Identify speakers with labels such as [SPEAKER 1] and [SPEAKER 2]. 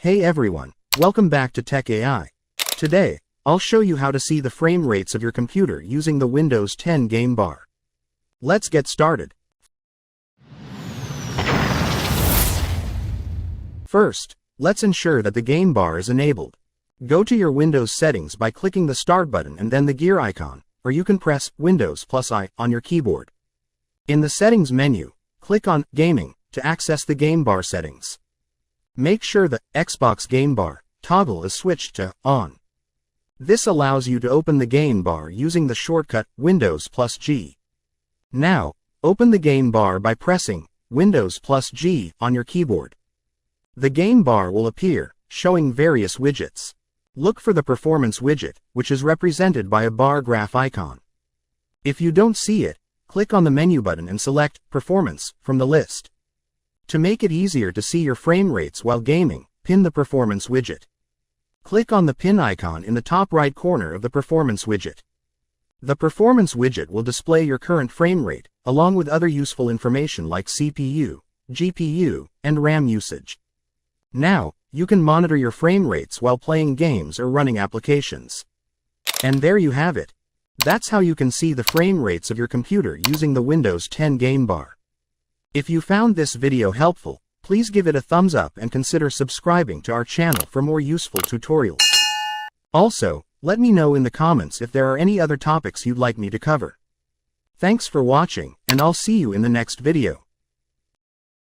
[SPEAKER 1] Hey everyone, welcome back to Tech AI. Today, I'll show you how to see the frame rates of your computer using the Windows 10 game bar. Let's get started. First, let's ensure that the game bar is enabled. Go to your Windows settings by clicking the Start button and then the gear icon, or you can press Windows plus I on your keyboard. In the Settings menu, click on Gaming to access the game bar settings. Make sure the Xbox game bar toggle is switched to On. This allows you to open the game bar using the shortcut Windows plus G. Now, open the game bar by pressing Windows plus G on your keyboard. The game bar will appear, showing various widgets. Look for the Performance widget, which is represented by a bar graph icon. If you don't see it, click on the menu button and select Performance from the list. To make it easier to see your frame rates while gaming, pin the Performance widget. Click on the pin icon in the top right corner of the Performance widget. The Performance widget will display your current frame rate, along with other useful information like CPU, GPU, and RAM usage. Now, you can monitor your frame rates while playing games or running applications. And there you have it. That's how you can see the frame rates of your computer using the Windows 10 game bar. If you found this video helpful, please give it a thumbs up and consider subscribing to our channel for more useful tutorials. Also, let me know in the comments if there are any other topics you'd like me to cover. Thanks for watching, and I'll see you in the next video.